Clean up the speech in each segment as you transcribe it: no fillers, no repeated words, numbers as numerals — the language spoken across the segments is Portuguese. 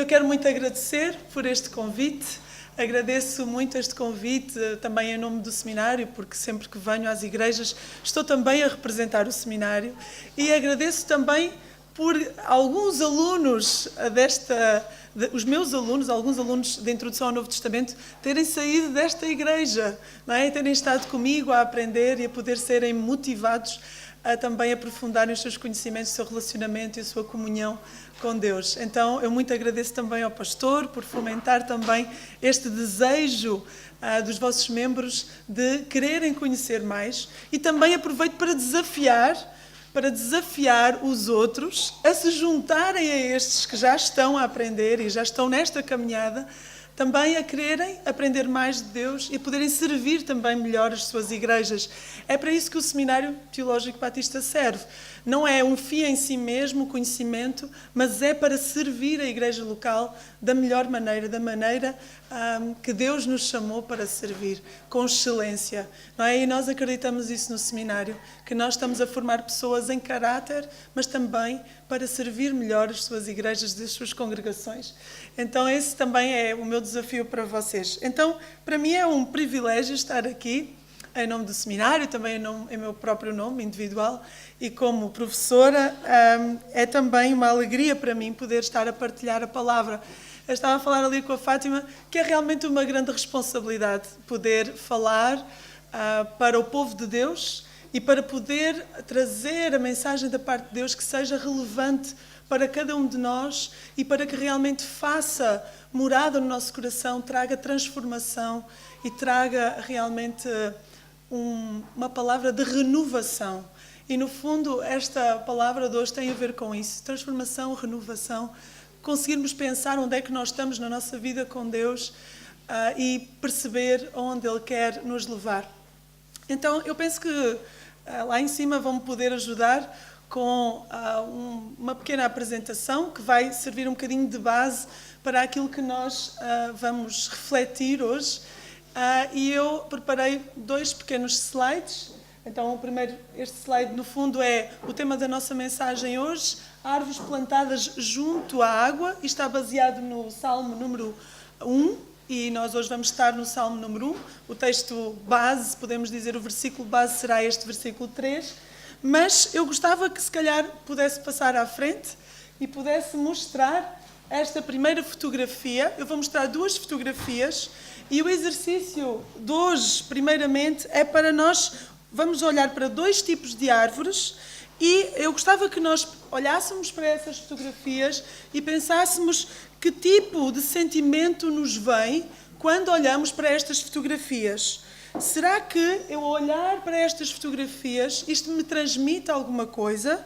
Eu quero muito agradecer por este convite. Agradeço muito este convite, também em nome do seminário, porque sempre que venho às igrejas estou também a representar o seminário. E agradeço também por alguns alunos os meus alunos, alguns alunos da Introdução ao Novo Testamento, terem saído desta igreja, não é? E terem estado comigo a aprender e a poder serem motivados a também aprofundarem os seus conhecimentos, o seu relacionamento e a sua comunhão com Deus. Então, eu muito agradeço também ao pastor por fomentar também este desejo dos vossos membros de quererem conhecer mais, e também aproveito para desafiar os outros a se juntarem a estes que já estão a aprender e já estão nesta caminhada, também a quererem aprender mais de Deus e poderem servir também melhor as suas igrejas. É para isso que o Seminário Teológico Batista serve. Não é um fim em si mesmo, o conhecimento, mas é para servir a igreja local da melhor maneira, da maneira que Deus nos chamou para servir, com excelência. Não é? E nós acreditamos isso no seminário, que nós estamos a formar pessoas em caráter, mas também para servir melhor as suas igrejas, as suas congregações. Então esse também é o meu desafio para vocês. Então, para mim é um privilégio estar aqui, em nome do seminário, também em meu próprio nome individual, e como professora, é também uma alegria para mim poder estar a partilhar a palavra. Eu estava a falar ali com a Fátima que é realmente uma grande responsabilidade poder falar para o povo de Deus e para poder trazer a mensagem da parte de Deus que seja relevante para cada um de nós e para que realmente faça morada no nosso coração, traga transformação e traga realmente uma palavra de renovação. E no fundo esta palavra de hoje tem a ver com isso, transformação, renovação, conseguirmos pensar onde é que nós estamos na nossa vida com Deus e perceber onde Ele quer nos levar. Então eu penso que lá em cima vão-me poder ajudar com uma pequena apresentação que vai servir um bocadinho de base para aquilo que nós vamos refletir hoje. E eu preparei 2 pequenos slides. Então, o primeiro, este slide, no fundo, é o tema da nossa mensagem hoje, árvores plantadas junto à água, e está baseado no Salmo número 1, e nós hoje vamos estar no Salmo número 1. O texto base, podemos dizer, o versículo base será este versículo 3, mas eu gostava que, se calhar, pudesse passar à frente e pudesse mostrar esta primeira fotografia. Eu vou mostrar 2 fotografias, e o exercício de hoje, primeiramente, é para nós... Vamos olhar para 2 tipos de árvores e eu gostava que nós olhássemos para essas fotografias e pensássemos que tipo de sentimento nos vem quando olhamos para estas fotografias. Será que eu olhar para estas fotografias, isto me transmite alguma coisa?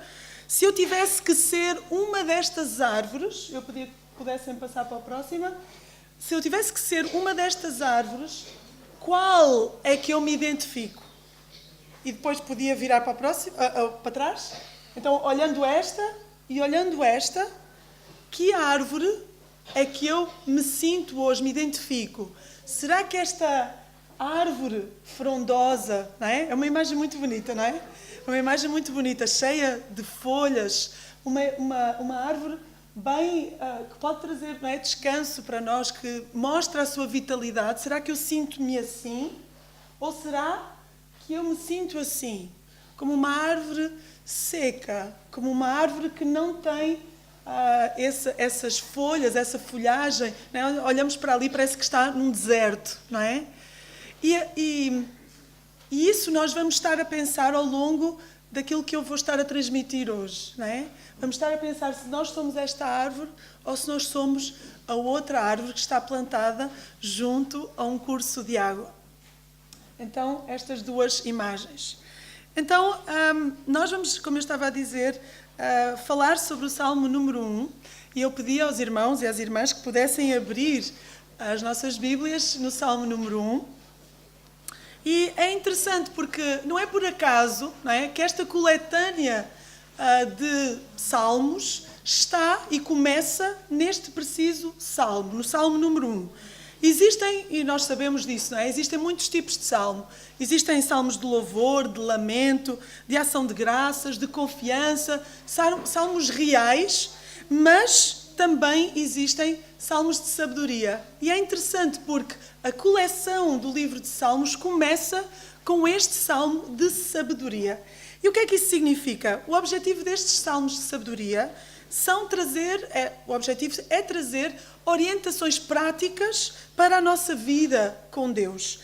Se eu tivesse que ser uma destas árvores, eu pedia que pudessem passar para a próxima, se eu tivesse que ser uma destas árvores, qual é que eu me identifico? E depois podia virar para a próxima, para trás. Então, olhando esta e olhando esta, que árvore é que eu me sinto hoje, me identifico? Será que esta árvore frondosa, não é? É uma imagem muito bonita, não é? Uma imagem muito bonita, cheia de folhas, uma árvore bem, que pode trazer, não é, descanso para nós, que mostra a sua vitalidade. Será que eu sinto-me assim? Ou será que eu me sinto assim, como uma árvore seca, como uma árvore que não tem essas folhas, essa folhagem, não é? Olhamos para ali, parece que está num deserto, não é? E isso nós vamos estar a pensar ao longo daquilo que eu vou estar a transmitir hoje, não é? Vamos estar a pensar se nós somos esta árvore ou se nós somos a outra árvore que está plantada junto a um curso de água. Então, estas 2 imagens. Então, nós vamos, como eu estava a dizer, falar sobre o Salmo número 1, e eu pedi aos irmãos e às irmãs que pudessem abrir as nossas Bíblias no Salmo número 1. E é interessante porque não é por acaso, não é, que esta coletânea de salmos está e começa neste preciso salmo, no Salmo número 1. Existem, e nós sabemos disso, não é? Existem muitos tipos de salmo. Existem salmos de louvor, de lamento, de ação de graças, de confiança, salmos reais, mas também existem salmos de sabedoria. E é interessante porque a coleção do livro de Salmos começa com este salmo de sabedoria. E o que é que isso significa? O objetivo destes salmos de sabedoria o objetivo é trazer orientações práticas para a nossa vida com Deus,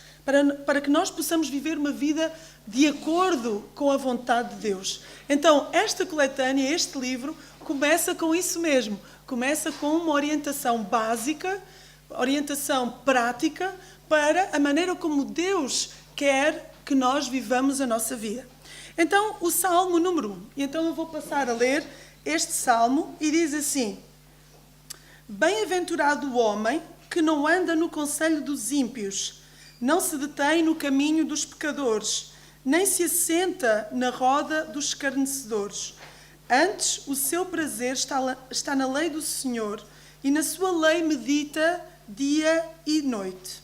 para que nós possamos viver uma vida de acordo com a vontade de Deus. Então, esta coletânea, este livro, começa com isso mesmo. Começa com uma orientação básica, orientação prática para a maneira como Deus quer que nós vivamos a nossa vida. Então, o Salmo número 1. E então eu vou passar a ler este Salmo e diz assim: Bem-aventurado o homem que não anda no conselho dos ímpios, não se detém no caminho dos pecadores, nem se assenta na roda dos escarnecedores. Antes, o seu prazer está na lei do Senhor, e na sua lei medita dia e noite.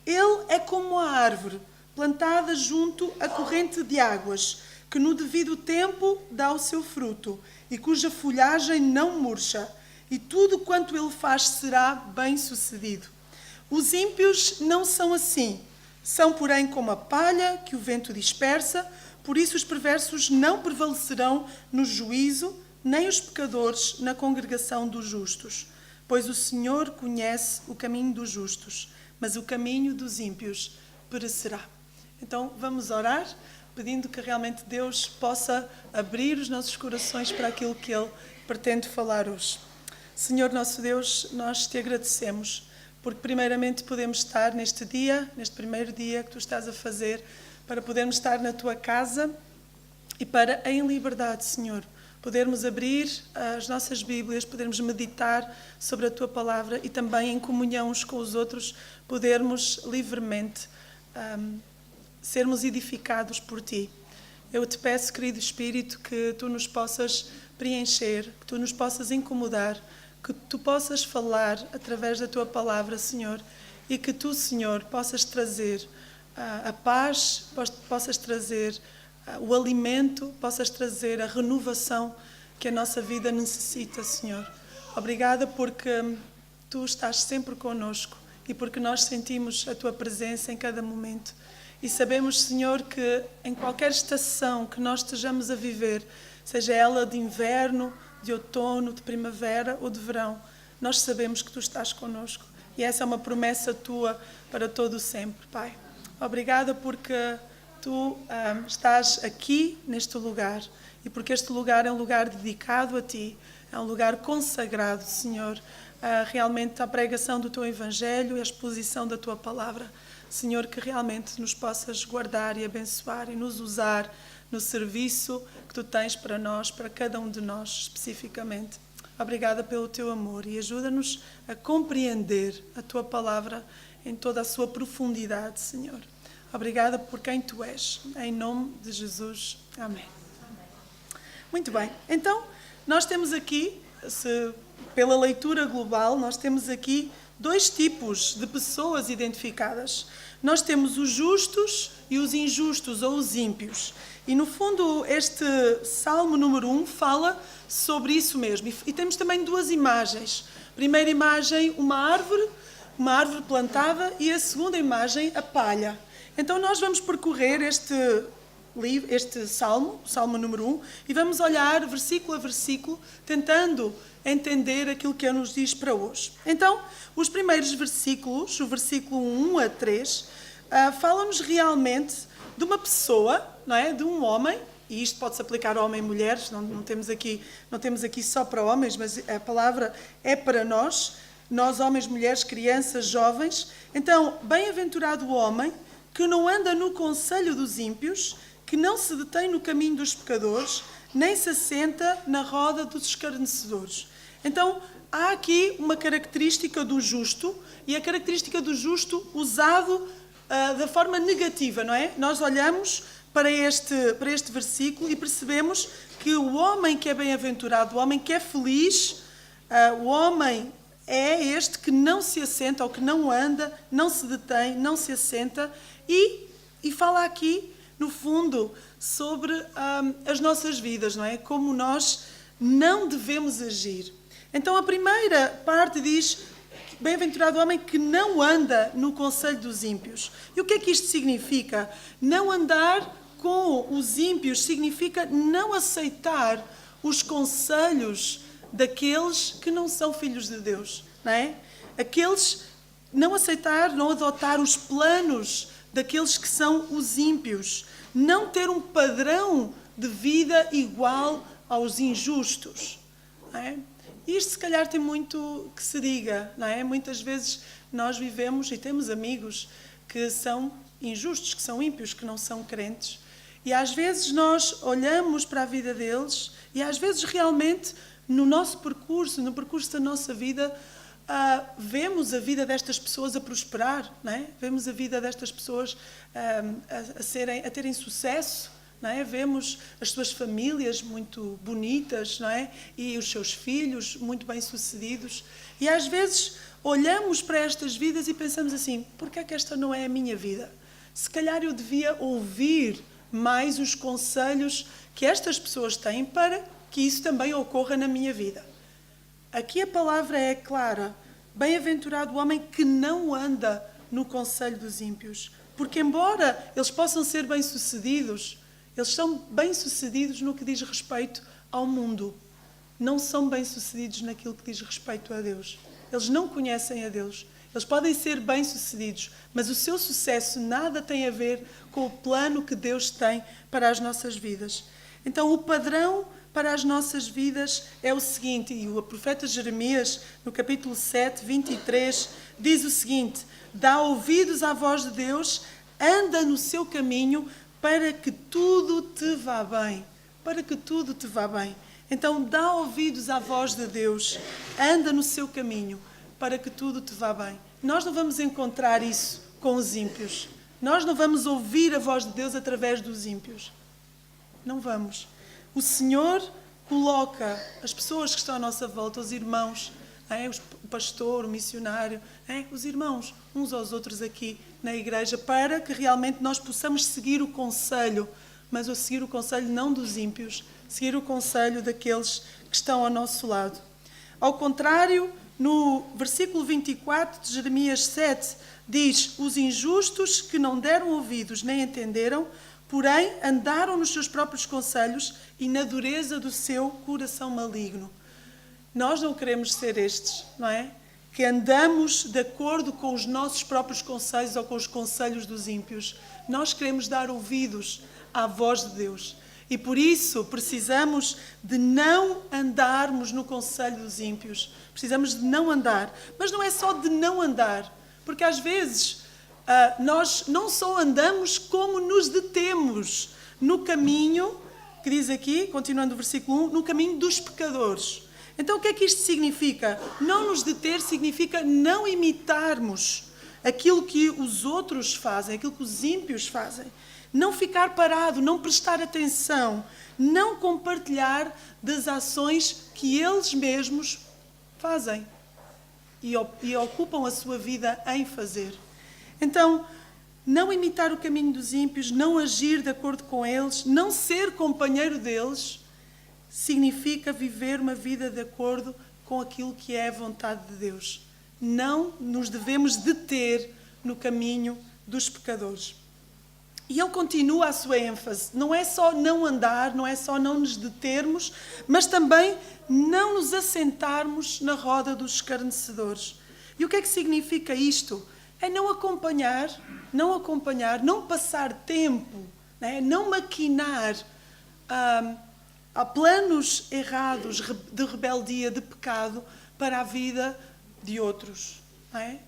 Ele é como a árvore plantada junto à corrente de águas, que no devido tempo dá o seu fruto, e cuja folhagem não murcha, e tudo quanto ele faz será bem-sucedido. Os ímpios não são assim. São, porém, como a palha que o vento dispersa, por isso os perversos não prevalecerão no juízo, nem os pecadores na congregação dos justos. Pois o Senhor conhece o caminho dos justos, mas o caminho dos ímpios perecerá. Então, vamos orar, pedindo que realmente Deus possa abrir os nossos corações para aquilo que Ele pretende falar hoje. Senhor nosso Deus, nós te agradecemos, porque primeiramente podemos estar neste dia, neste primeiro dia que tu estás a fazer, para podermos estar na tua casa e para, em liberdade, Senhor, podermos abrir as nossas Bíblias, podermos meditar sobre a tua palavra e também em comunhão uns com os outros, podermos livremente sermos edificados por ti. Eu te peço, querido Espírito, que tu nos possas preencher, que tu nos possas incomodar, que tu possas falar através da tua palavra, Senhor, e que tu, Senhor, possas trazer a paz, possas trazer o alimento, possas trazer a renovação que a nossa vida necessita, Senhor. Obrigada porque tu estás sempre connosco e porque nós sentimos a tua presença em cada momento. E sabemos, Senhor, que em qualquer estação que nós estejamos a viver, seja ela de inverno, de outono, de primavera ou de verão, nós sabemos que tu estás connosco. E essa é uma promessa tua para todo o sempre, Pai. Obrigada porque tu estás aqui neste lugar e porque este lugar é um lugar dedicado a ti, é um lugar consagrado, Senhor, realmente à pregação do teu Evangelho e à exposição da tua palavra. Senhor, que realmente nos possas guardar e abençoar e nos usar no serviço que tu tens para nós, para cada um de nós especificamente. Obrigada pelo teu amor e ajuda-nos a compreender a tua palavra em toda a sua profundidade, Senhor. Obrigada por quem tu és. Em nome de Jesus. Amém. Muito bem. Então, nós temos aqui, pela leitura global, nós temos aqui dois tipos de pessoas identificadas. Nós temos os justos e os injustos, ou os ímpios. E, no fundo, este Salmo número 1 fala sobre isso mesmo. E temos também duas imagens. Primeira imagem, uma árvore plantada, e a segunda imagem, a palha. Então, nós vamos percorrer este Salmo, o Salmo número 1, e vamos olhar versículo a versículo, tentando entender aquilo que ele nos diz para hoje. Então, os primeiros versículos, o versículo 1 a 3, falam-nos realmente de uma pessoa, não é? De um homem, e isto pode-se aplicar a homem e mulheres, não temos aqui só para homens, mas a palavra é para nós homens, mulheres, crianças, jovens. Então, bem-aventurado o homem que não anda no conselho dos ímpios, que não se detém no caminho dos pecadores, nem se assenta na roda dos escarnecedores. Então, há aqui uma característica do justo, e a característica do justo usado da forma negativa, não é? Nós olhamos para este versículo e percebemos que o homem que é bem-aventurado, o homem que é feliz, o homem é este que não se assenta, ou que não anda, não se detém, não se assenta, e fala aqui, no fundo, sobre as nossas vidas, não é? Como nós não devemos agir. Então a primeira parte diz: bem-aventurado o homem que não anda no conselho dos ímpios. E o que é que isto significa? Não andar com os ímpios significa não aceitar os conselhos daqueles que não são filhos de Deus, não é? Aqueles, não aceitar, não adotar os planos daqueles que são os ímpios. Não ter um padrão de vida igual aos injustos, não é? Isto, se calhar, tem muito que se diga, não é? Muitas vezes nós vivemos e temos amigos que são injustos, que são ímpios, que não são crentes. E às vezes nós olhamos para a vida deles e às vezes realmente no nosso percurso, no percurso da nossa vida, vemos a vida destas pessoas a prosperar, não é? Vemos a vida destas pessoas a terem sucesso. Não é? Vemos as suas famílias muito bonitas, não é? E os seus filhos muito bem-sucedidos. E às vezes olhamos para estas vidas e pensamos assim: por que é que esta não é a minha vida? Se calhar eu devia ouvir mais os conselhos que estas pessoas têm para que isso também ocorra na minha vida. Aqui a palavra é clara: bem-aventurado o homem que não anda no conselho dos ímpios. Porque embora eles possam ser bem-sucedidos, eles são bem-sucedidos no que diz respeito ao mundo. Não são bem-sucedidos naquilo que diz respeito a Deus. Eles não conhecem a Deus. Eles podem ser bem-sucedidos, mas o seu sucesso nada tem a ver com o plano que Deus tem para as nossas vidas. Então, o padrão para as nossas vidas é o seguinte, e o profeta Jeremias, no capítulo 7, 23, diz o seguinte: dá ouvidos à voz de Deus, anda no seu caminho, para que tudo te vá bem. Para que tudo te vá bem. Então, dá ouvidos à voz de Deus. Anda no seu caminho, para que tudo te vá bem. Nós não vamos encontrar isso com os ímpios. Nós não vamos ouvir a voz de Deus através dos ímpios. Não vamos. O Senhor coloca as pessoas que estão à nossa volta, os irmãos, o pastor, o missionário, os irmãos, uns aos outros aqui na igreja, para que realmente nós possamos seguir o conselho, mas eu seguir o conselho não dos ímpios, seguir o conselho daqueles que estão ao nosso lado. Ao contrário, no versículo 24 de Jeremias 7, diz: os injustos que não deram ouvidos nem entenderam, porém andaram nos seus próprios conselhos e na dureza do seu coração maligno. Nós não queremos ser estes, não é? Que andamos de acordo com os nossos próprios conselhos ou com os conselhos dos ímpios. Nós queremos dar ouvidos à voz de Deus. E por isso precisamos de não andarmos no conselho dos ímpios. Precisamos de não andar. Mas não é só de não andar. Porque às vezes nós não só andamos, como nos detemos no caminho, que diz aqui, continuando o versículo 1, no caminho dos pecadores. Então o que é que isto significa? Não nos deter significa não imitarmos aquilo que os outros fazem, aquilo que os ímpios fazem. Não ficar parado, não prestar atenção, não compartilhar das ações que eles mesmos fazem e ocupam a sua vida em fazer. Então, não imitar o caminho dos ímpios, não agir de acordo com eles, não ser companheiro deles, significa viver uma vida de acordo com aquilo que é a vontade de Deus. Não nos devemos deter no caminho dos pecadores. E ele continua a sua ênfase. Não é só não andar, não é só não nos determos, mas também não nos assentarmos na roda dos escarnecedores. E o que é que significa isto? É não acompanhar, não passar tempo, não maquinar há planos errados de rebeldia, de pecado, para a vida de outros. Não é?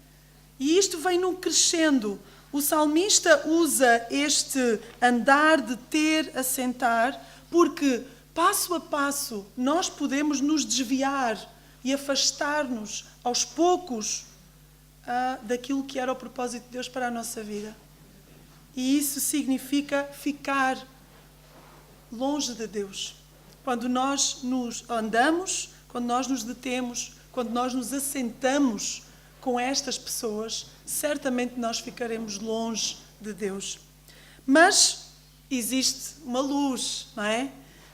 E isto vem num crescendo. O salmista usa este andar, deter, assentar, porque passo a passo nós podemos nos desviar e afastar-nos aos poucos daquilo que era o propósito de Deus para a nossa vida. E isso significa ficar longe de Deus. Quando nós nos andamos, quando nós nos detemos, quando nós nos assentamos com estas pessoas, certamente nós ficaremos longe de Deus. Mas existe uma luz, não é?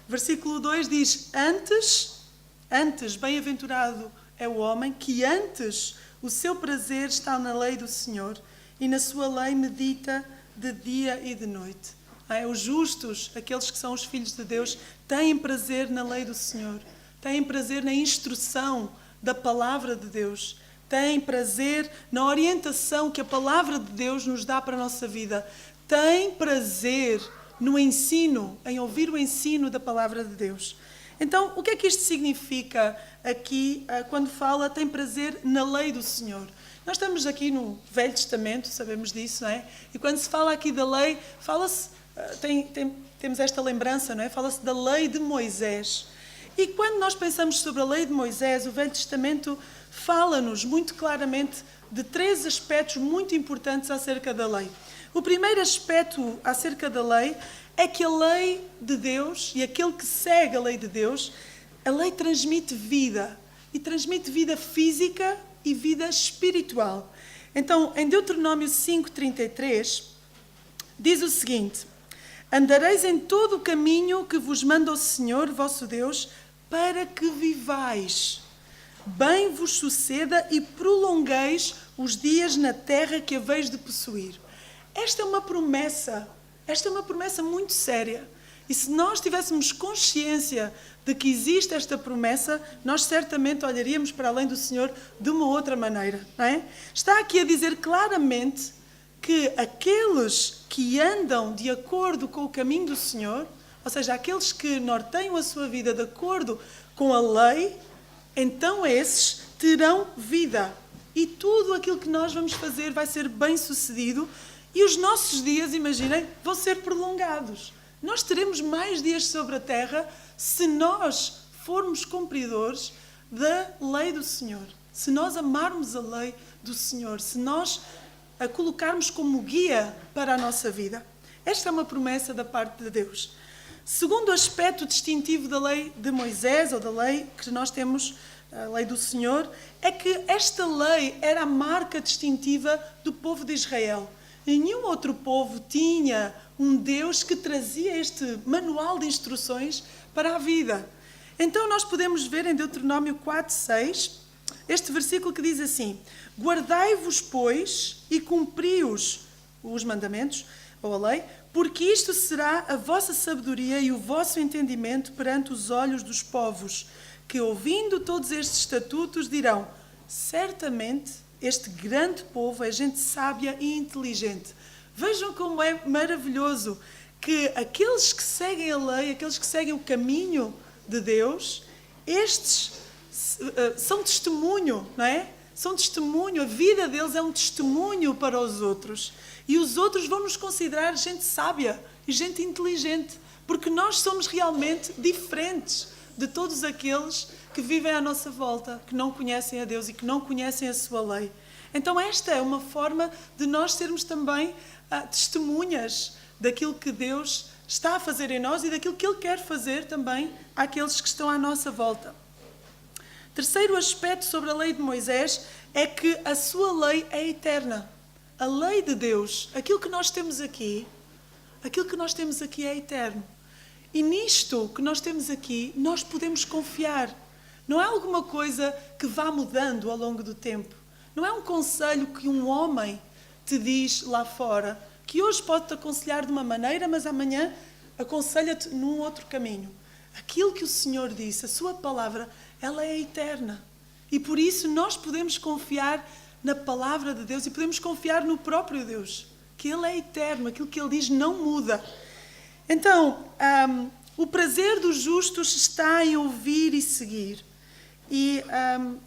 Versículo 2 diz: antes Antes, bem-aventurado é o homem que antes o seu prazer está na lei do Senhor e na sua lei medita de dia e de noite. Os justos, aqueles que são os filhos de Deus, têm prazer na lei do Senhor, têm prazer na instrução da palavra de Deus, têm prazer na orientação que a palavra de Deus nos dá para a nossa vida, têm prazer no ensino, em ouvir o ensino da palavra de Deus. Então, o que é que isto significa aqui, quando fala tem prazer na lei do Senhor? Nós estamos aqui no Velho Testamento, sabemos disso, não é? E quando se fala aqui da lei, fala-se, temos esta lembrança, não é? Fala-se da lei de Moisés. E quando nós pensamos sobre a lei de Moisés, o Velho Testamento fala-nos muito claramente de 3 aspectos muito importantes acerca da lei. O primeiro aspecto acerca da lei é que a lei de Deus, e aquele que segue a lei de Deus, a lei transmite vida. E transmite vida física e vida espiritual. Então, em Deuteronômio 5:33, diz o seguinte: andareis em todo o caminho que vos manda o Senhor, vosso Deus, para que vivais. Bem vos suceda e prolongueis os dias na terra que haveis de possuir. Esta é uma promessa muito séria. E se nós tivéssemos consciência de que existe esta promessa, nós certamente olharíamos para além do Senhor de uma outra maneira, não é? Está aqui a dizer claramente que aqueles que andam de acordo com o caminho do Senhor, ou seja, aqueles que norteiam a sua vida de acordo com a lei, então esses terão vida. E tudo aquilo que nós vamos fazer vai ser bem-sucedido. E os nossos dias, imaginem, vão ser prolongados. Nós teremos mais dias sobre a terra se nós formos cumpridores da lei do Senhor. Se nós amarmos a lei do Senhor. Se nós a colocarmos como guia para a nossa vida. Esta é uma promessa da parte de Deus. Segundo aspecto distintivo da lei de Moisés, ou da lei que nós temos, a lei do Senhor, é que esta lei era a marca distintiva do povo de Israel. Nenhum outro povo tinha um Deus que trazia este manual de instruções para a vida. Então nós podemos ver em Deuteronômio 4:6, este versículo que diz assim: guardai-vos, pois, e cumpri-os, os mandamentos, ou a lei, porque isto será a vossa sabedoria e o vosso entendimento perante os olhos dos povos, que ouvindo todos estes estatutos dirão: certamente este grande povo é gente sábia e inteligente. Vejam como é maravilhoso que aqueles que seguem a lei, aqueles que seguem o caminho de Deus, estes são testemunho, não é? São testemunho, a vida deles é um testemunho para os outros. E os outros vão nos considerar gente sábia e gente inteligente, porque nós somos realmente diferentes de todos aqueles que vivem à nossa volta, que não conhecem a Deus e que não conhecem a sua lei. Então esta é uma forma de nós sermos também testemunhas daquilo que Deus está a fazer em nós e daquilo que Ele quer fazer também àqueles que estão à nossa volta. Terceiro aspecto sobre a lei de Moisés é que a sua lei é eterna. A lei de Deus, aquilo que nós temos aqui é eterno. E nisto que nós temos aqui, nós podemos confiar. Não é alguma coisa que vá mudando ao longo do tempo. Não é um conselho que um homem te diz lá fora, que hoje pode-te aconselhar de uma maneira, mas amanhã aconselha-te num outro caminho. Aquilo que o Senhor disse, a sua palavra, ela é eterna. E por isso nós podemos confiar na palavra de Deus e podemos confiar no próprio Deus, que Ele é eterno, aquilo que Ele diz não muda. Então, o prazer dos justos está em ouvir e seguir. E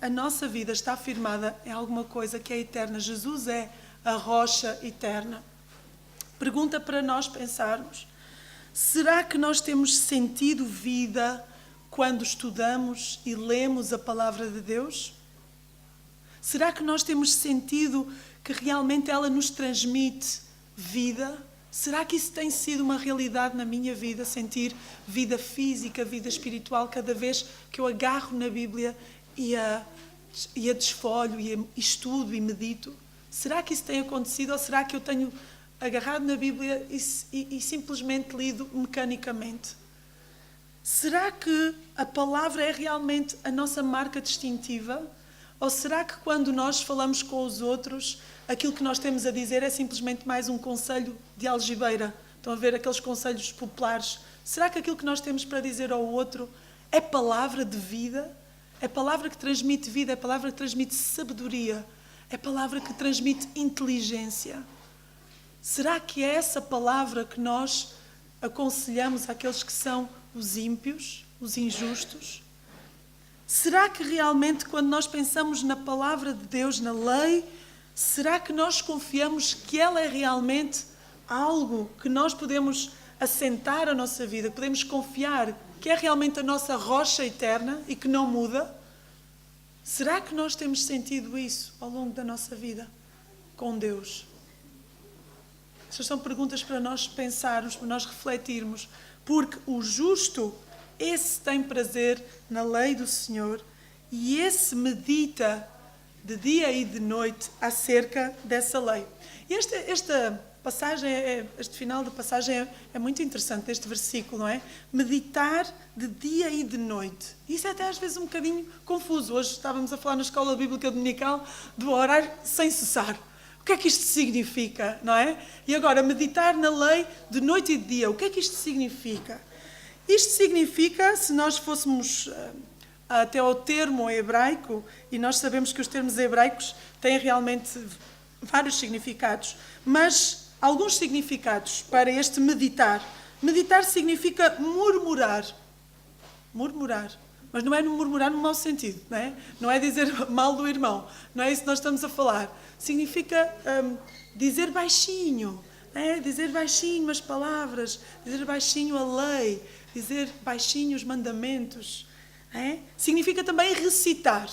a nossa vida está firmada em alguma coisa que é eterna. Jesus é a rocha eterna. Pergunta para nós pensarmos: será que nós temos sentido vida quando estudamos e lemos a palavra de Deus? Será que nós temos sentido que realmente ela nos transmite vida? Será que isso tem sido uma realidade na minha vida? Sentir vida física, vida espiritual, cada vez que eu agarro na Bíblia e a desfolho e estudo e medito? Será que isso tem acontecido ou será que eu tenho agarrado na Bíblia e simplesmente lido mecanicamente? Será que a palavra é realmente a nossa marca distintiva? Ou será que quando nós falamos com os outros, aquilo que nós temos a dizer é simplesmente mais um conselho de algibeira? Estão a ver aqueles conselhos populares? Será que aquilo que nós temos para dizer ao outro é palavra de vida? É palavra que transmite vida, é palavra que transmite sabedoria, é palavra que transmite inteligência? Será que é essa palavra que nós aconselhamos àqueles que são os ímpios, os injustos? Será que realmente, quando nós pensamos na palavra de Deus, na lei, será que nós confiamos que ela é realmente algo que nós podemos assentar a nossa vida, podemos confiar que é realmente a nossa rocha eterna e que não muda? Será que nós temos sentido isso ao longo da nossa vida com Deus? Estas são perguntas para nós pensarmos, para nós refletirmos, porque o justo, esse tem prazer na lei do Senhor e esse medita de dia e de noite acerca dessa lei. E esta passagem, este final da passagem é muito interessante, este versículo, não é? Meditar de dia e de noite. Isso é até às vezes um bocadinho confuso. Hoje estávamos a falar na escola bíblica dominical do orar sem cessar. O que é que isto significa, não é? E agora, meditar na lei de noite e de dia. O que é que isto significa? Isto significa, se nós fôssemos até ao termo hebraico, e nós sabemos que os termos hebraicos têm realmente vários significados, mas alguns significados para este meditar. Meditar significa murmurar. Murmurar. Mas não é murmurar no mau sentido, não é? Não é dizer mal do irmão. Não é isso que nós estamos a falar. Significa dizer baixinho, é? Dizer baixinho as palavras, dizer baixinho a lei, dizer baixinho os mandamentos. É? Significa também recitar,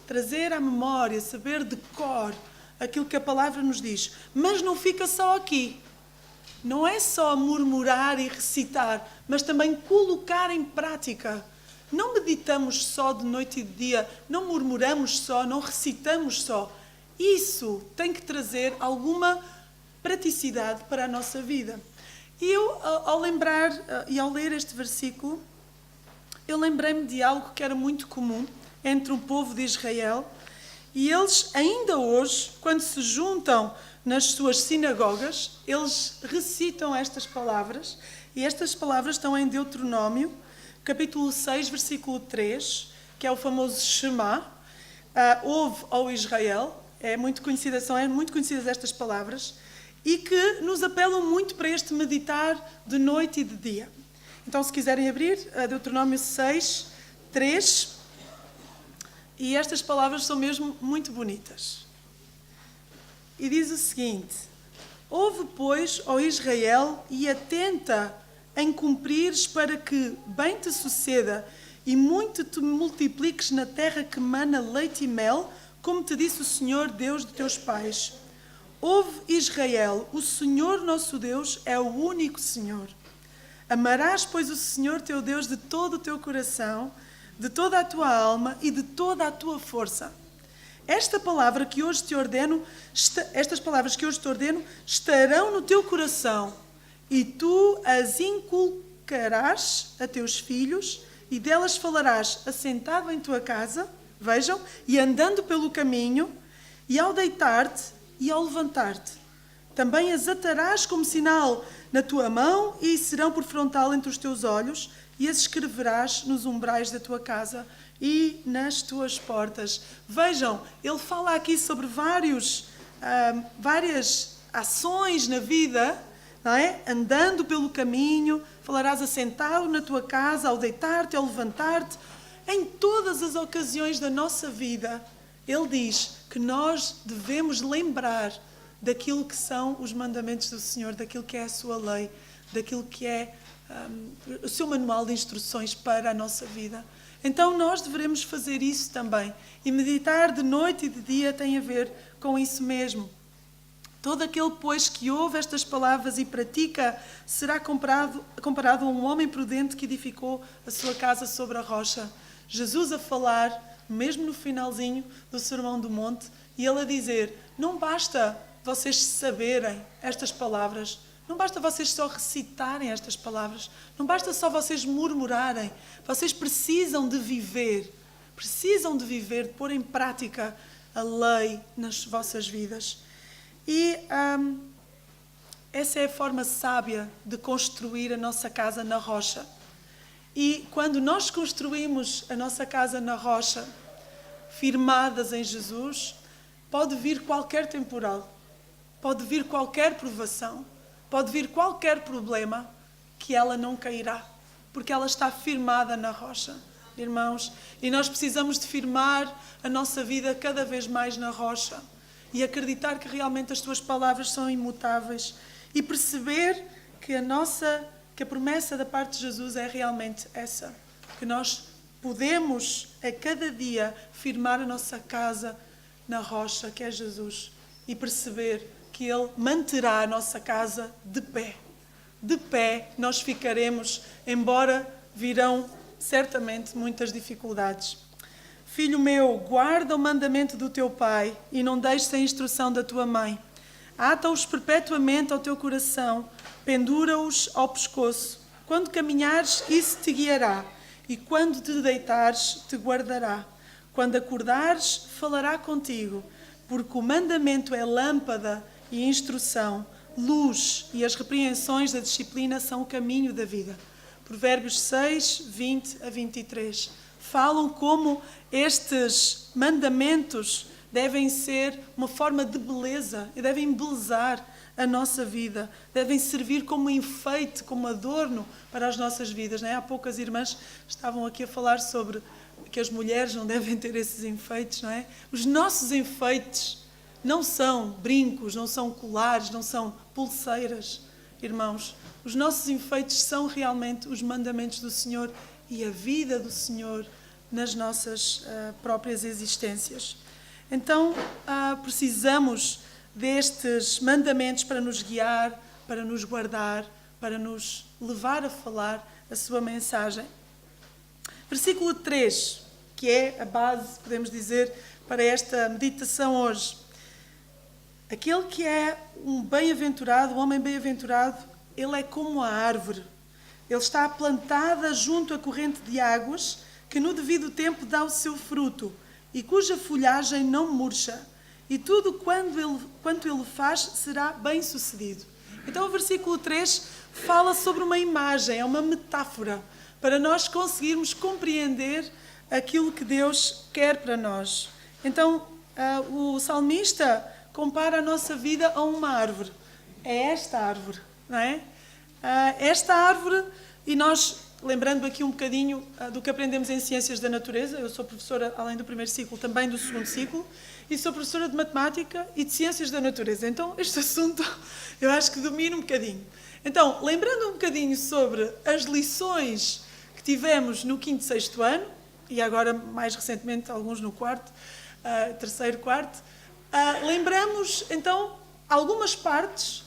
trazer à memória, saber de cor aquilo que a palavra nos diz. Mas não fica só aqui. Não é só murmurar e recitar, mas também colocar em prática. Não meditamos só de noite e de dia, não murmuramos só, não recitamos só. Isso tem que trazer alguma praticidade para a nossa vida. E eu, ao lembrar e ao ler este versículo, eu lembrei-me de algo que era muito comum entre o povo de Israel. E eles, ainda hoje, quando se juntam nas suas sinagogas, eles recitam estas palavras. E estas palavras estão em Deuteronômio, capítulo 6, versículo 3, que é o famoso Shema. Ouve, ó Israel. São muito conhecidas estas palavras e que nos apelam muito para este meditar de noite e de dia. Então, se quiserem abrir, Deuteronômio 6, 3, e estas palavras são mesmo muito bonitas. E diz o seguinte: ouve, pois, ó Israel, e atenta em cumprires para que bem te suceda e muito te multipliques na terra que mana leite e mel, como te disse o Senhor, Deus de teus pais. Ouve, Israel, o Senhor nosso Deus é o único Senhor. Amarás, pois, o Senhor teu Deus de todo o teu coração, de toda a tua alma e de toda a tua força. Estas palavras que hoje te ordeno estarão no teu coração, e tu as inculcarás a teus filhos, e delas falarás assentado em tua casa, vejam, e andando pelo caminho, e ao deitar-te e ao levantar-te. Também as atarás como sinal na tua mão e serão por frontal entre os teus olhos, e as escreverás nos umbrais da tua casa e nas tuas portas. Vejam, ele fala aqui sobre várias ações na vida, não é? Andando pelo caminho, falarás assentado na tua casa, ao deitar-te, ao levantar-te. Em todas as ocasiões da nossa vida, ele diz que nós devemos lembrar daquilo que são os mandamentos do Senhor, daquilo que é a sua lei, daquilo que é o seu manual de instruções para a nossa vida. Então nós devemos fazer isso também. E meditar de noite e de dia tem a ver com isso mesmo. Todo aquele, pois, que ouve estas palavras e pratica, será comparado a um homem prudente que edificou a sua casa sobre a rocha. Jesus a falar, mesmo no finalzinho do Sermão do Monte, e ele a dizer, não basta vocês saberem estas palavras, Não basta vocês só recitarem estas palavras. Não basta só vocês murmurarem. Vocês precisam de viver. Precisam de viver, de pôr em prática a lei nas vossas vidas. E essa é a forma sábia de construir a nossa casa na rocha. E quando nós construímos a nossa casa na rocha, firmadas em Jesus, pode vir qualquer temporal, pode vir qualquer provação, pode vir qualquer problema, que ela não cairá, porque ela está firmada na rocha, irmãos. E nós precisamos de firmar a nossa vida cada vez mais na rocha e acreditar que realmente as tuas palavras são imutáveis e perceber que a promessa da parte de Jesus é realmente essa, que nós podemos a cada dia firmar a nossa casa na rocha, que é Jesus, e perceber que Ele manterá a nossa casa de pé. De pé nós ficaremos, embora virão certamente muitas dificuldades. Filho meu, guarda o mandamento do teu pai e não deixes a instrução da tua mãe. Ata-os perpetuamente ao teu coração, pendura-os ao pescoço. Quando caminhares, isso te guiará, e quando te deitares, te guardará. Quando acordares, falará contigo, porque o mandamento é lâmpada e instrução, luz, e as repreensões da disciplina são o caminho da vida. Provérbios 6, 20 a 23. Falam como estes mandamentos devem ser uma forma de beleza e devem embelezar a nossa vida, devem servir como enfeite, como adorno para as nossas vidas. Não é? Há poucas irmãs estavam aqui a falar sobre que as mulheres não devem ter esses enfeites, não é? Os nossos enfeites não são brincos, não são colares, não são pulseiras, irmãos. Os nossos enfeites são realmente os mandamentos do Senhor e a vida do Senhor nas nossas próprias existências. Então, precisamos destes mandamentos para nos guiar, para nos guardar, para nos levar a falar a sua mensagem. Versículo 3, que é a base, podemos dizer, para esta meditação hoje. Aquele que é um bem-aventurado, um homem bem-aventurado, ele é como a árvore. Ele está plantada junto à corrente de águas, que no devido tempo dá o seu fruto, e cuja folhagem não murcha. E tudo quanto ele faz será bem-sucedido. Então o versículo 3 fala sobre uma imagem, é uma metáfora, para nós conseguirmos compreender aquilo que Deus quer para nós. Então o salmista compara a nossa vida a uma árvore. É esta árvore, não é? Esta árvore, e nós, lembrando aqui um bocadinho do que aprendemos em Ciências da Natureza, eu sou professora, além do primeiro ciclo, também do segundo ciclo, e sou professora de Matemática e de Ciências da Natureza. Então, este assunto eu acho que domino um bocadinho. Então, lembrando um bocadinho sobre as lições que tivemos no 5º e 6º ano, e agora, mais recentemente, alguns no 4º, 3º, 4º, lembramos, então, algumas partes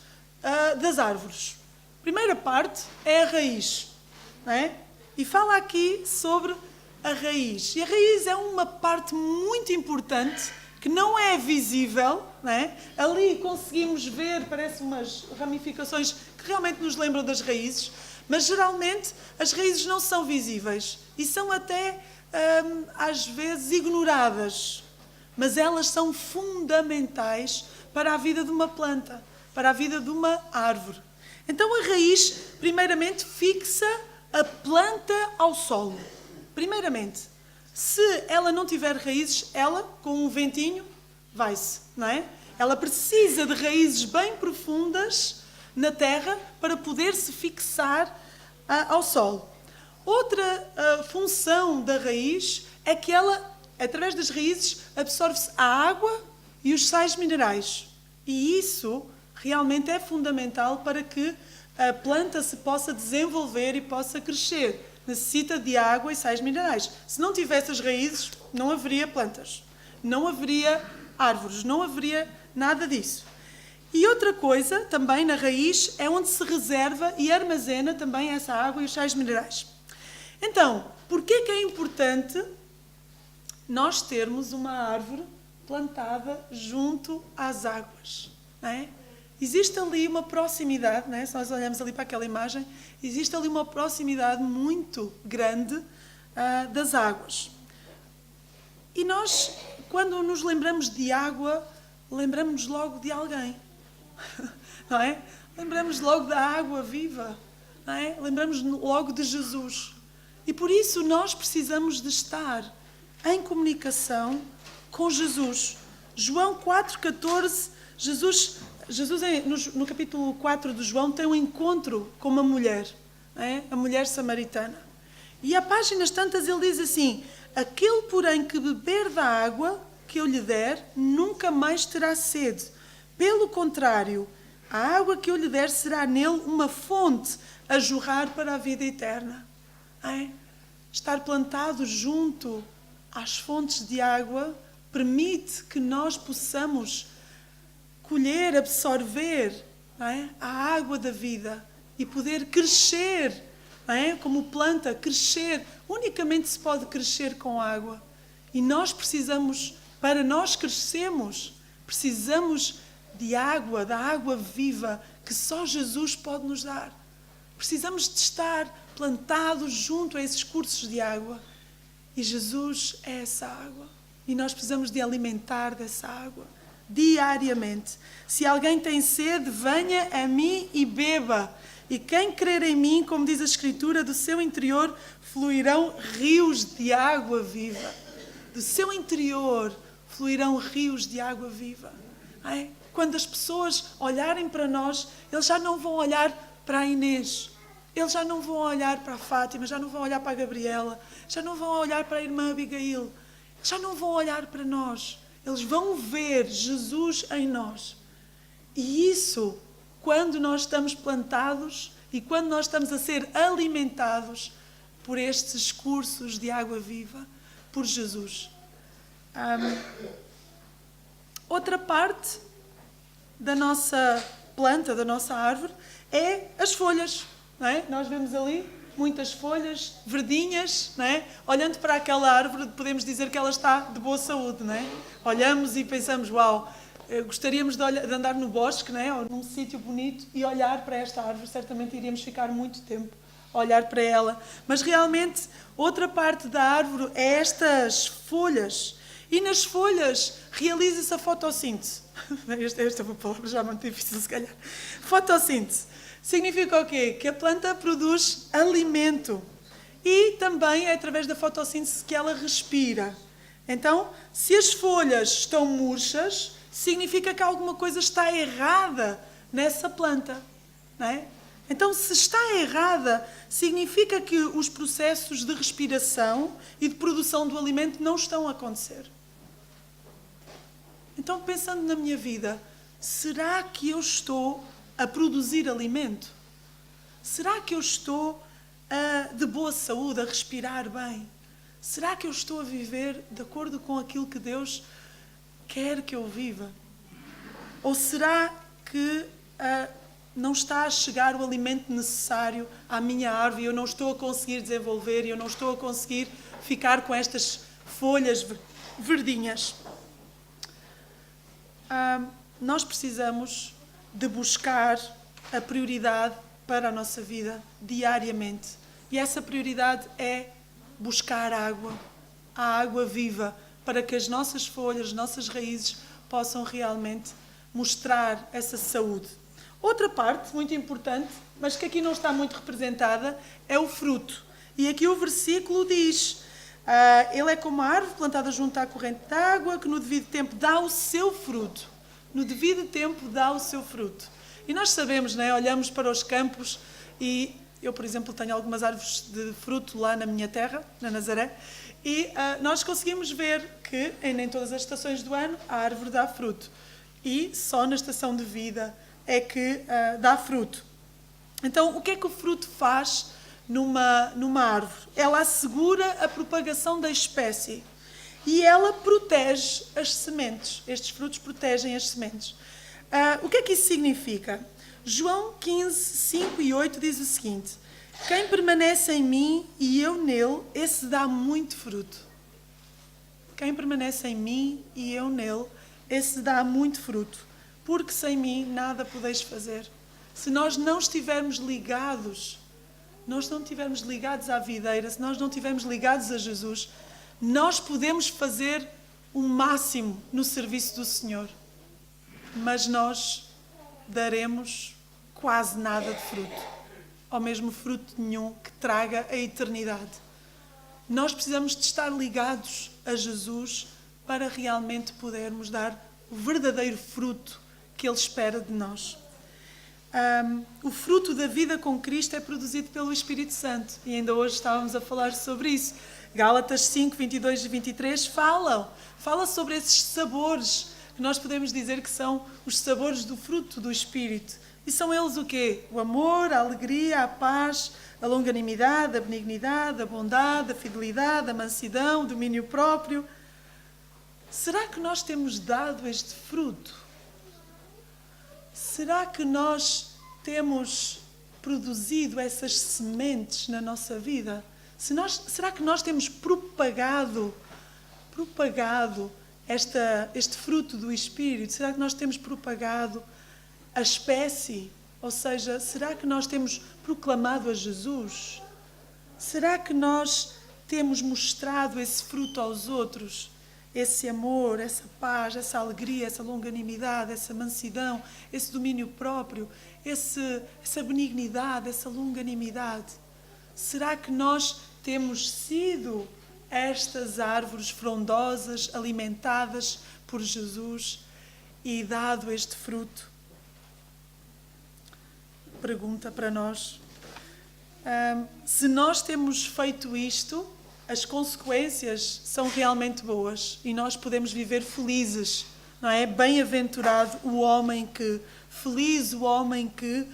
das árvores. A primeira parte é a raiz, não é? E fala aqui sobre a raiz. E a raiz é uma parte muito importante que não é visível, não é? Ali conseguimos ver, parece umas ramificações que realmente nos lembram das raízes, mas geralmente as raízes não são visíveis e são até, às vezes, ignoradas. Mas elas são fundamentais para a vida de uma planta, para a vida de uma árvore. Então a raiz, primeiramente, fixa a planta ao solo. Primeiramente, se ela não tiver raízes, ela, com um ventinho, vai-se, não é? Ela precisa de raízes bem profundas na terra para poder se fixar ao solo. Outra função da raiz é que ela, através das raízes, absorve-se a água e os sais minerais. E isso realmente é fundamental para que a planta se possa desenvolver e possa crescer. Necessita de água e sais minerais. Se não tivesse as raízes, não haveria plantas, não haveria árvores, não haveria nada disso. E outra coisa, também na raiz, é onde se reserva e armazena também essa água e os sais minerais. Então, porquê que é importante nós termos uma árvore plantada junto às águas, não é? existe ali uma proximidade, né? Se nós olhamos ali para aquela imagem, existe ali uma proximidade muito grande das águas. E nós, quando nos lembramos de água, lembramos logo de alguém, não é? Lembramos logo da água viva, não é? Lembramos logo de Jesus. E por isso nós precisamos de estar em comunicação com Jesus. João 4,14, Jesus no capítulo 4 de João tem um encontro com uma mulher, não é? A mulher samaritana. E há páginas tantas ele diz assim: aquele, porém, que beber da água que eu lhe der, nunca mais terá sede. Pelo contrário, a água que eu lhe der será nele uma fonte a jorrar para a vida eterna. É? Estar plantado junto às fontes de água permite que nós possamos colher, absorver, não é? A água da vida e poder crescer, não é? Como planta, crescer. Unicamente se pode crescer com água. E nós precisamos, para nós crescermos, precisamos de água, da água viva que só Jesus pode nos dar. Precisamos de estar plantados junto a esses cursos de água. E Jesus é essa água. E nós precisamos de alimentar dessa água diariamente. Se alguém tem sede, venha a mim e beba. E quem crer em mim, como diz a Escritura, do seu interior fluirão rios de água viva. Do seu interior fluirão rios de água viva. É? Quando as pessoas olharem para nós, eles já não vão olhar para a Inês, eles já não vão olhar para a Fátima, já não vão olhar para a Gabriela, já não vão olhar para a irmã Abigail, já não vão olhar para nós. Eles vão ver Jesus em nós. E isso, quando nós estamos plantados e quando nós estamos a ser alimentados por estes cursos de água viva, por Jesus. Outra parte da nossa planta, da nossa árvore, é as folhas. Não é? Nós vemos ali muitas folhas verdinhas, não é? Olhando para aquela árvore, podemos dizer que ela está de boa saúde. Não é? Olhamos e pensamos, uau, gostaríamos de andar no bosque, não é? Ou num sítio bonito e olhar para esta árvore. Certamente iríamos ficar muito tempo a olhar para ela. Mas realmente, outra parte da árvore é estas folhas. E nas folhas realiza-se a fotossíntese. Esta é uma palavra já muito difícil, se calhar. Fotossíntese. Significa o quê? Que a planta produz alimento. E também é através da fotossíntese que ela respira. Então, se as folhas estão murchas, significa que alguma coisa está errada nessa planta. Não é? Então, se está errada, significa que os processos de respiração e de produção do alimento não estão a acontecer. Então, pensando na minha vida, será que eu estou a produzir alimento? Será que eu estou de boa saúde, a respirar bem? Será que eu estou a viver de acordo com aquilo que Deus quer que eu viva? Ou será que não está a chegar o alimento necessário à minha árvore e eu não estou a conseguir desenvolver e eu não estou a conseguir ficar com estas folhas verdinhas? Nós precisamos de buscar a prioridade para a nossa vida diariamente. E essa prioridade é buscar água, a água viva, para que as nossas folhas, as nossas raízes possam realmente mostrar essa saúde. Outra parte muito importante, mas que aqui não está muito representada, é o fruto. E aqui o versículo diz: ele é como a árvore plantada junto à corrente de água, que no devido tempo dá o seu fruto. No devido tempo dá o seu fruto. E nós sabemos, não é? Olhamos para os campos e eu, por exemplo, tenho algumas árvores de fruto lá na minha terra, na Nazaré, e nós conseguimos ver que nem todas as estações do ano a árvore dá fruto. E só na estação de vida é que dá fruto. Então, o que é que o fruto faz numa árvore? Ela assegura a propagação da espécie. E ela protege as sementes. Estes frutos protegem as sementes. O que é que isso significa? João 15, 5 e 8 diz o seguinte: quem permanece em mim e eu nele, esse dá muito fruto. Quem permanece em mim e eu nele, esse dá muito fruto. porque sem mim nada podeis fazer. Se nós não estivermos ligados, nós não estivermos ligados à videira, se nós não estivermos ligados a Jesus, nós podemos fazer o máximo no serviço do Senhor, mas nós daremos quase nada de fruto, ou mesmo fruto nenhum que traga a eternidade. Nós precisamos de estar ligados a Jesus para realmente podermos dar o verdadeiro fruto que Ele espera de nós. O fruto da vida com Cristo é produzido pelo Espírito Santo. E ainda hoje estávamos a falar sobre isso. Gálatas 5, 22 e 23 fala sobre esses sabores, que nós podemos dizer que são os sabores do fruto do Espírito. E são eles o quê? O amor, a alegria, a paz, a longanimidade, a benignidade, a bondade, a fidelidade, a mansidão, o domínio próprio. Será que nós temos dado este fruto? Será que nós temos produzido essas sementes na nossa vida? Será que nós temos propagado este fruto do Espírito? Será que nós temos propagado a espécie? Ou seja, será que nós temos proclamado a Jesus? Será que nós temos mostrado esse fruto aos outros? Esse amor, essa paz, essa alegria, essa longanimidade, essa mansidão, esse domínio próprio, essa benignidade, essa longanimidade. Será que nós temos sido estas árvores frondosas, alimentadas por Jesus e dado este fruto? Pergunta para nós. Se nós temos feito isto, as consequências são realmente boas e nós podemos viver felizes, não é? Bem-aventurado o homem que, feliz o homem que,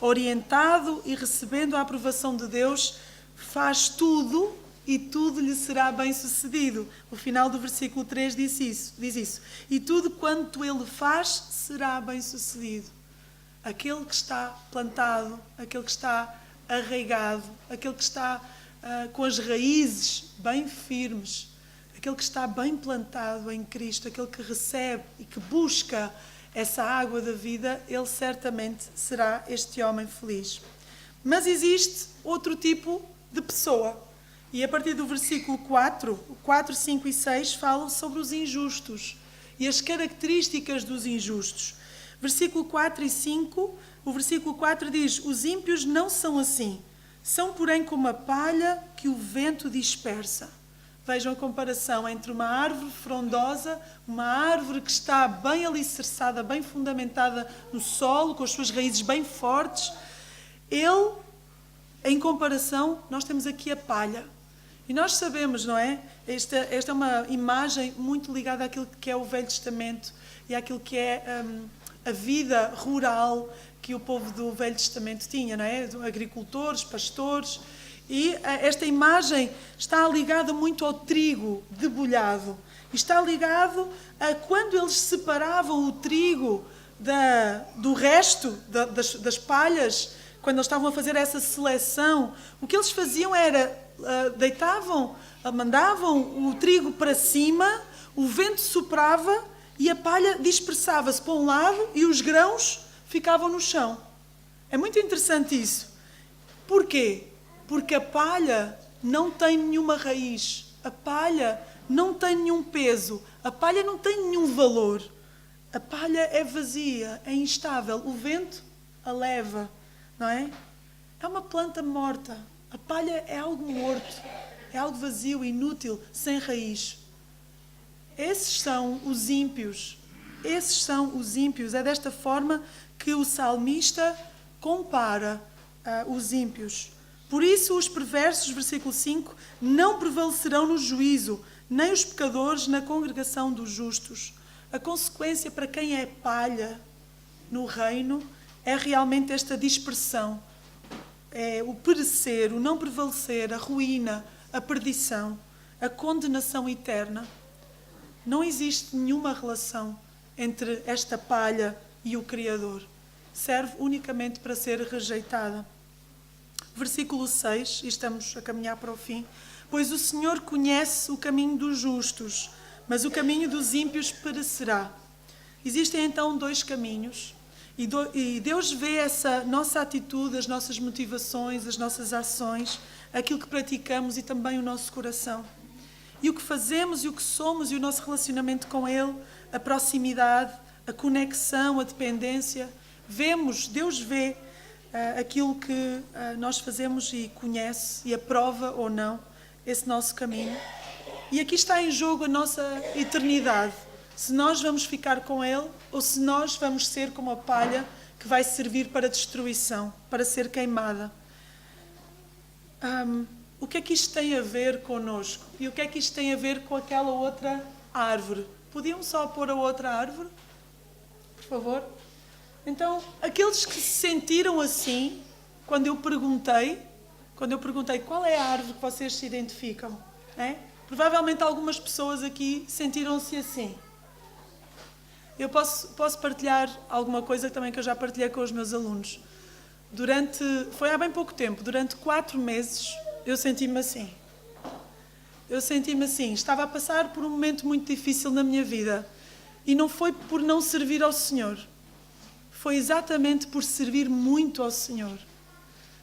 orientado e recebendo a aprovação de Deus, faz tudo e tudo lhe será bem-sucedido. O final do versículo 3 diz isso. E tudo quanto ele faz será bem-sucedido. Aquele que está plantado, aquele que está arraigado, aquele que está com as raízes bem firmes, aquele que está bem plantado em Cristo, aquele que recebe e que busca essa água da vida, ele certamente será este homem feliz. Mas existe outro tipo de pessoa. E a partir do versículo 4, 5 e 6 falam sobre os injustos e as características dos injustos. Versículo 4 e 5, o versículo 4 diz: os ímpios não são assim, são porém como a palha que o vento dispersa. Vejam a comparação entre uma árvore frondosa, uma árvore que está bem alicerçada, bem fundamentada no solo, com as suas raízes bem fortes. Em comparação, nós temos aqui a palha. E nós sabemos, não é? Esta é uma imagem muito ligada àquilo que é o Velho Testamento e àquilo que é a vida rural que o povo do Velho Testamento tinha, não é? Agricultores, pastores. E esta imagem está ligada muito ao trigo debulhado. Está ligado a quando eles separavam o trigo do resto das palhas, quando eles estavam a fazer essa seleção, o que eles faziam era mandavam o trigo para cima, o vento soprava e a palha dispersava-se para um lado e os grãos ficavam no chão. É muito interessante isso. Porquê? Porque a palha não tem nenhuma raiz, a palha não tem nenhum peso, a palha não tem nenhum valor. A palha é vazia, é instável, o vento a leva, não é? É uma planta morta. A palha é algo morto, é algo vazio, inútil, sem raiz. Esses são os ímpios. Esses são os ímpios. É desta forma que o salmista compara os ímpios. Por isso os perversos, versículo 5, não prevalecerão no juízo, nem os pecadores na congregação dos justos. A consequência para quem é palha no reino é realmente esta dispersão. É o perecer, o não prevalecer, a ruína, a perdição, a condenação eterna. Não existe nenhuma relação entre esta palha e o Criador. Serve unicamente para ser rejeitada. Versículo 6, e estamos a caminhar para o fim. Pois o Senhor conhece o caminho dos justos, mas o caminho dos ímpios perecerá. Existem então dois caminhos e Deus vê essa nossa atitude, as nossas motivações, as nossas ações, aquilo que praticamos e também o nosso coração. E o que fazemos e o que somos e o nosso relacionamento com Ele, a proximidade, a conexão, a dependência. Deus vê aquilo que nós fazemos e conhece e aprova ou não esse nosso caminho. E aqui está em jogo a nossa eternidade. Se nós vamos ficar com Ele ou se nós vamos ser como a palha que vai servir para destruição, para ser queimada. O que é que isto tem a ver connosco? E o que é que isto tem a ver com aquela outra árvore? Podiam só pôr a outra árvore? Por favor. Então, aqueles que se sentiram assim, quando eu perguntei qual é a árvore que vocês se identificam, provavelmente algumas pessoas aqui sentiram-se assim. Eu posso partilhar alguma coisa também que eu já partilhei com os meus alunos. Foi há bem pouco tempo, durante 4 meses, eu senti-me assim. Estava a passar por um momento muito difícil na minha vida. E não foi por não servir ao Senhor. Foi exatamente por servir muito ao Senhor.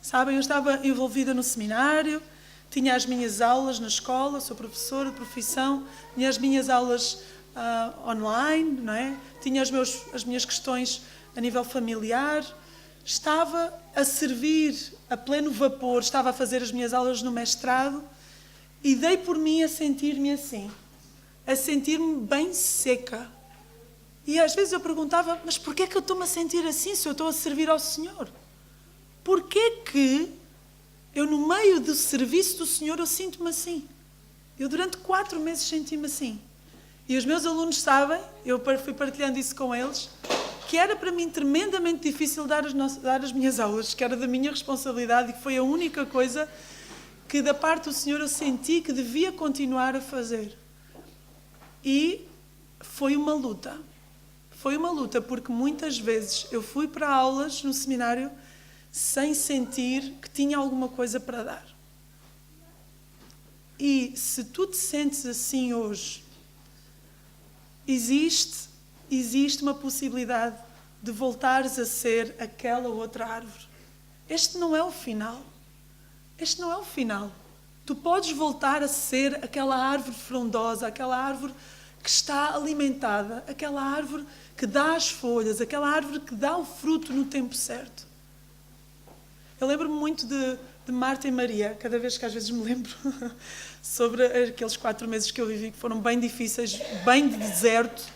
Sabem, eu estava envolvida no seminário, tinha as minhas aulas na escola, sou professora de profissão, tinha as minhas aulas online, não é? Tinha as minhas questões a nível familiar. Estava a servir a pleno vapor, estava a fazer as minhas aulas no mestrado e dei por mim a sentir-me assim, a sentir-me bem seca. E às vezes eu perguntava, mas porquê é que eu estou-me a sentir assim se eu estou a servir ao Senhor? Porquê que eu, no meio do serviço do Senhor, eu sinto-me assim? Eu durante 4 meses senti-me assim. E os meus alunos sabem, eu fui partilhando isso com eles, que era para mim tremendamente difícil dar as minhas aulas, que era da minha responsabilidade e que foi a única coisa que da parte do Senhor eu senti que devia continuar a fazer. E foi uma luta. Foi uma luta porque muitas vezes eu fui para aulas no seminário sem sentir que tinha alguma coisa para dar. E se tu te sentes assim hoje, existe uma possibilidade de voltares a ser aquela outra árvore. Este não é o final. Este não é o final. Tu podes voltar a ser aquela árvore frondosa, aquela árvore que está alimentada, aquela árvore que dá as folhas, aquela árvore que dá o fruto no tempo certo. Eu lembro-me muito de Marta e Maria, cada vez que às vezes me lembro sobre aqueles 4 meses que eu vivi, que foram bem difíceis, bem de deserto.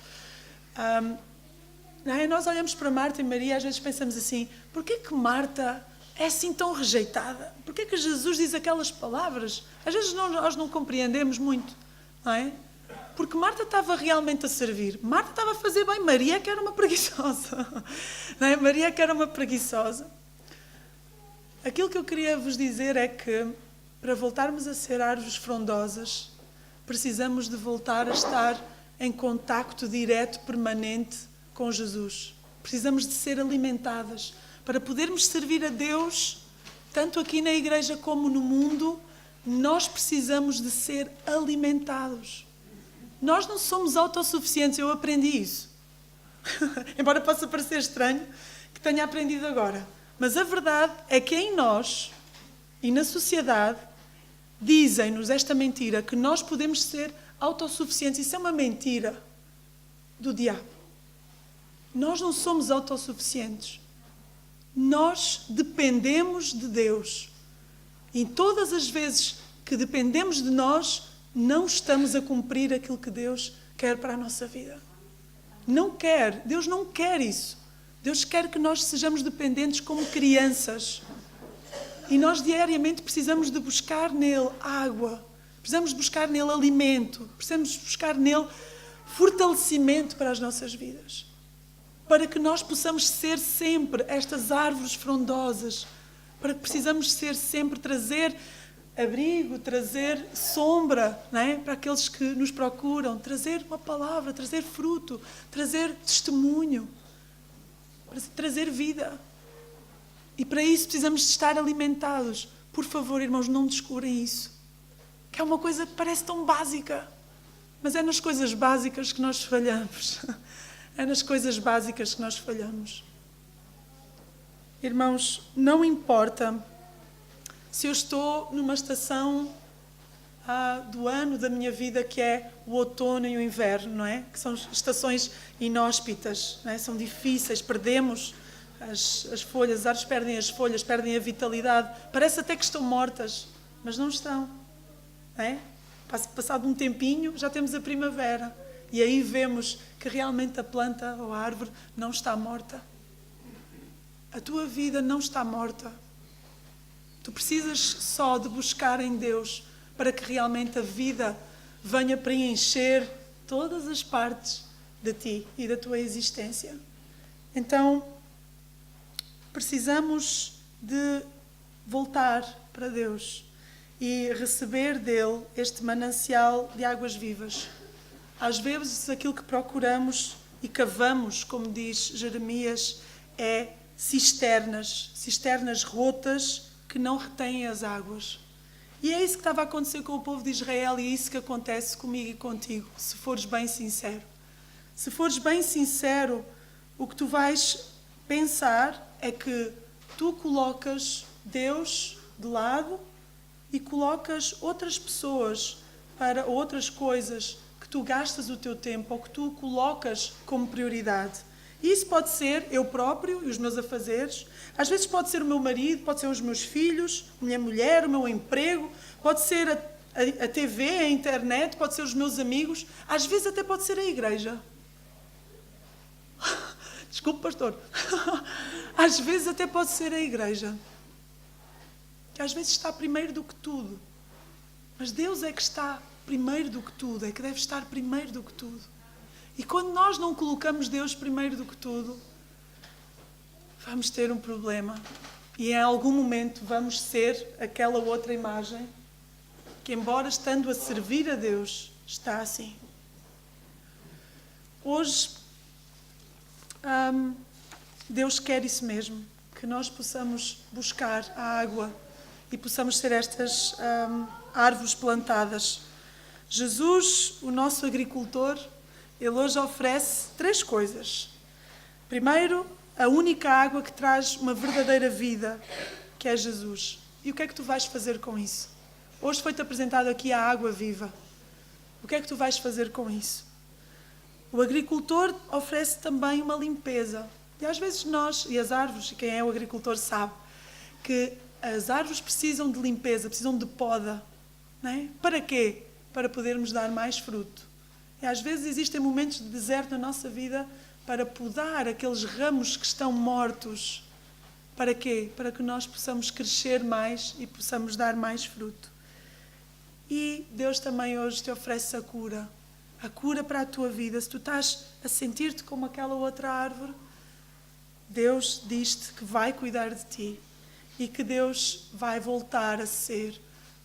Nós olhamos para Marta e Maria e às vezes pensamos assim, porquê que Marta é assim tão rejeitada? Porquê que Jesus diz aquelas palavras? Às vezes nós não compreendemos muito, não é? Porque Marta estava realmente a servir. Marta estava a fazer bem. Maria que era uma preguiçosa. Não é? Maria que era uma preguiçosa. Aquilo que eu queria vos dizer é que, para voltarmos a ser árvores frondosas, precisamos de voltar a estar em contacto direto, permanente com Jesus. Precisamos de ser alimentadas. Para podermos servir a Deus, tanto aqui na igreja como no mundo, nós precisamos de ser alimentados. Nós não somos autossuficientes, eu aprendi isso. Embora possa parecer estranho que tenha aprendido agora. Mas a verdade é que em nós e na sociedade dizem-nos esta mentira, que nós podemos ser autossuficientes. Isso é uma mentira do diabo. Nós não somos autossuficientes. Nós dependemos de Deus. E todas as vezes que dependemos de nós, não estamos a cumprir aquilo que Deus quer para a nossa vida. Não quer. Deus não quer isso. Deus quer que nós sejamos dependentes como crianças. E nós diariamente precisamos de buscar nele água. Precisamos de buscar nele alimento. Precisamos de buscar nele fortalecimento para as nossas vidas. Para que nós possamos ser sempre estas árvores frondosas. Para que precisamos ser sempre trazer abrigo, trazer sombra, não é? Para aqueles que nos procuram, trazer uma palavra, trazer fruto, trazer testemunho, para trazer vida. E para isso precisamos de estar alimentados. Por favor, irmãos, não descurem isso. Que é uma coisa que parece tão básica, mas é nas coisas básicas que nós falhamos. É nas coisas básicas que nós falhamos. Irmãos, não importa se eu estou numa estação do ano da minha vida que é o outono e o inverno, não é? Que são estações inóspitas, não é? São difíceis, perdemos as folhas, as árvores perdem as folhas, perdem a vitalidade. Parece até que estão mortas, mas não estão, não é? Passado um tempinho já temos a primavera e aí vemos que realmente a planta ou a árvore não está morta. A tua vida não está morta. Tu precisas só de buscar em Deus para que realmente a vida venha preencher todas as partes de ti e da tua existência. Então, precisamos de voltar para Deus e receber dele este manancial de águas vivas. Às vezes, aquilo que procuramos e cavamos, como diz Jeremias, é cisternas rotas que não retêm as águas. E é isso que estava a acontecer com o povo de Israel e é isso que acontece comigo e contigo, se fores bem sincero. Se fores bem sincero, o que tu vais pensar é que tu colocas Deus de lado e colocas outras pessoas para outras coisas que tu gastas o teu tempo ou que tu colocas como prioridade. E isso pode ser eu próprio e os meus afazeres, às vezes pode ser o meu marido, pode ser os meus filhos, a minha mulher, o meu emprego, pode ser a TV, a internet, pode ser os meus amigos, às vezes até pode ser a igreja. Desculpe, pastor. Às vezes até pode ser a igreja. Que às vezes está primeiro do que tudo. Mas Deus é que está primeiro do que tudo, é que deve estar primeiro do que tudo. E quando nós não colocamos Deus primeiro do que tudo, vamos ter um problema. E em algum momento vamos ser aquela outra imagem que, embora estando a servir a Deus, está assim. Hoje, Deus quer isso mesmo, que nós possamos buscar a água e possamos ser estas árvores plantadas. Jesus, o nosso agricultor, ele hoje oferece 3 coisas. Primeiro, a única água que traz uma verdadeira vida, que é Jesus. E o que é que tu vais fazer com isso? Hoje foi-te apresentado aqui a água viva. O que é que tu vais fazer com isso? O agricultor oferece também uma limpeza. E às vezes nós, e as árvores, quem é o agricultor sabe, que as árvores precisam de limpeza, precisam de poda. Não é? Para quê? Para podermos dar mais fruto. E às vezes existem momentos de deserto na nossa vida para podar aqueles ramos que estão mortos. Para quê? Para que nós possamos crescer mais e possamos dar mais fruto. E Deus também hoje te oferece a cura para a tua vida. Se tu estás a sentir-te como aquela outra árvore, Deus diz-te que vai cuidar de ti e que Deus vai voltar a ser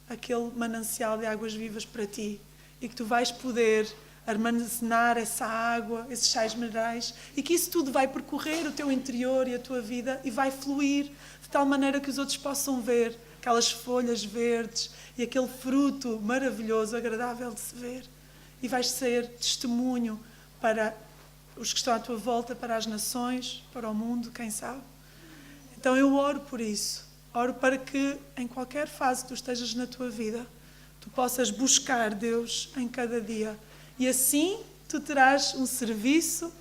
aquele manancial de águas vivas para ti e que tu vais poder armazenar essa água, esses sais minerais e que isso tudo vai percorrer o teu interior e a tua vida e vai fluir de tal maneira que os outros possam ver aquelas folhas verdes e aquele fruto maravilhoso, agradável de se ver. E vais ser testemunho para os que estão à tua volta, para as nações, para o mundo, quem sabe. Então eu oro por isso. Oro para que em qualquer fase que tu estejas na tua vida, tu possas buscar Deus em cada dia. E assim tu terás um serviço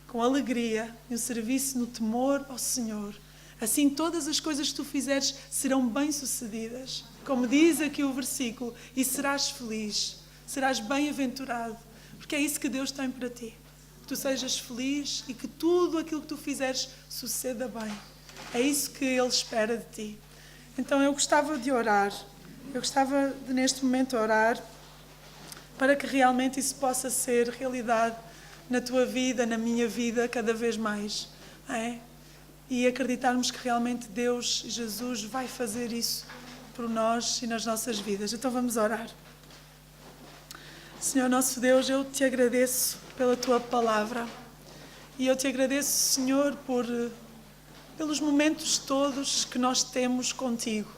com alegria e um serviço no temor ao Senhor. Assim todas as coisas que tu fizeres serão bem-sucedidas. Como diz aqui o versículo, e serás feliz, serás bem-aventurado, porque é isso que Deus tem para ti. Que tu sejas feliz e que tudo aquilo que tu fizeres suceda bem. É isso que Ele espera de ti. Então eu gostava de orar. Eu gostava de neste momento orar para que realmente isso possa ser realidade na tua vida, na minha vida, cada vez mais. É? E acreditarmos que realmente Deus, Jesus, vai fazer isso por nós e nas nossas vidas. Então vamos orar. Senhor nosso Deus, eu te agradeço pela tua palavra. E eu te agradeço, Senhor, pelos momentos todos que nós temos contigo.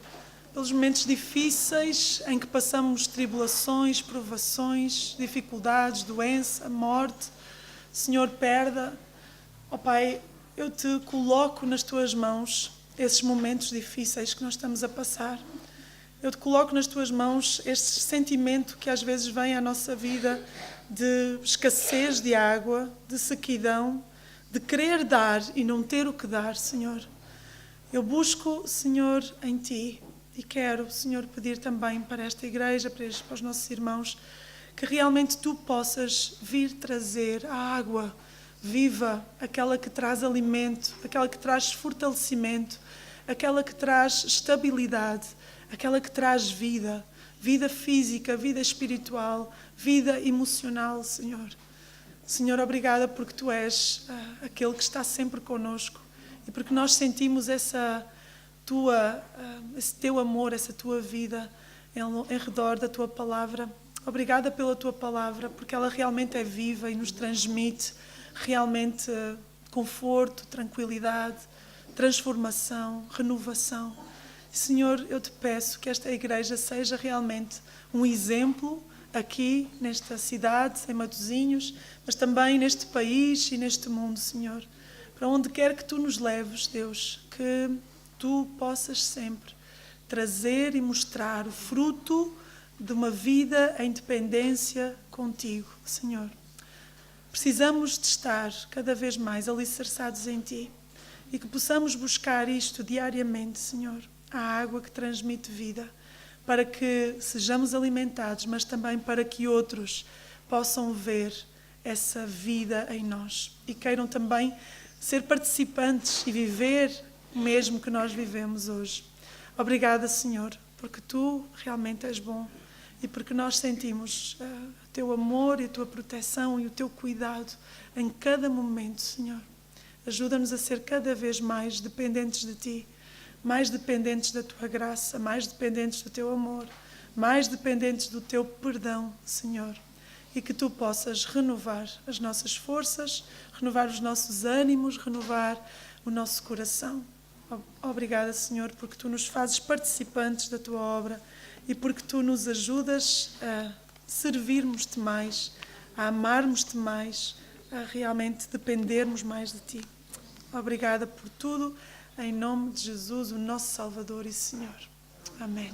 Pelos momentos difíceis em que passamos tribulações, provações, dificuldades, doença, morte, Senhor, perda. Ó Pai, eu te coloco nas tuas mãos esses momentos difíceis que nós estamos a passar. Eu te coloco nas tuas mãos este sentimento que às vezes vem à nossa vida de escassez de água, de sequidão, de querer dar e não ter o que dar, Senhor. Eu busco, Senhor, em Ti e quero, Senhor, pedir também para esta igreja, para os nossos irmãos, que realmente Tu possas vir trazer a água viva, aquela que traz alimento, aquela que traz fortalecimento, aquela que traz estabilidade, aquela que traz vida, vida física, vida espiritual, vida emocional, Senhor. Senhor, obrigada porque Tu és aquele que está sempre connosco e porque nós sentimos esse Teu amor, essa Tua vida em redor da Tua palavra. Obrigada pela Tua palavra, porque ela realmente é viva e nos transmite realmente conforto, tranquilidade, transformação, renovação. Senhor, eu te peço que esta igreja seja realmente um exemplo aqui nesta cidade, em Matosinhos, mas também neste país e neste mundo, Senhor. Para onde quer que Tu nos leves, Deus, que Tu possas sempre trazer e mostrar o fruto de uma vida em dependência contigo, Senhor. Precisamos de estar cada vez mais alicerçados em Ti e que possamos buscar isto diariamente, Senhor, a água que transmite vida, para que sejamos alimentados, mas também para que outros possam ver essa vida em nós e queiram também ser participantes e viver o mesmo que nós vivemos hoje. Obrigada, Senhor, porque Tu realmente és bom e porque nós sentimos o Teu amor e a Tua proteção e o Teu cuidado em cada momento, Senhor. Ajuda-nos a ser cada vez mais dependentes de Ti, mais dependentes da Tua graça, mais dependentes do Teu amor, mais dependentes do Teu perdão, Senhor. E que Tu possas renovar as nossas forças, renovar os nossos ânimos, renovar o nosso coração. Obrigada, Senhor, porque Tu nos fazes participantes da Tua obra e porque Tu nos ajudas a servirmos-Te mais, a amarmos-Te mais, a realmente dependermos mais de Ti. Obrigada por tudo, em nome de Jesus, o nosso Salvador e Senhor. Amém.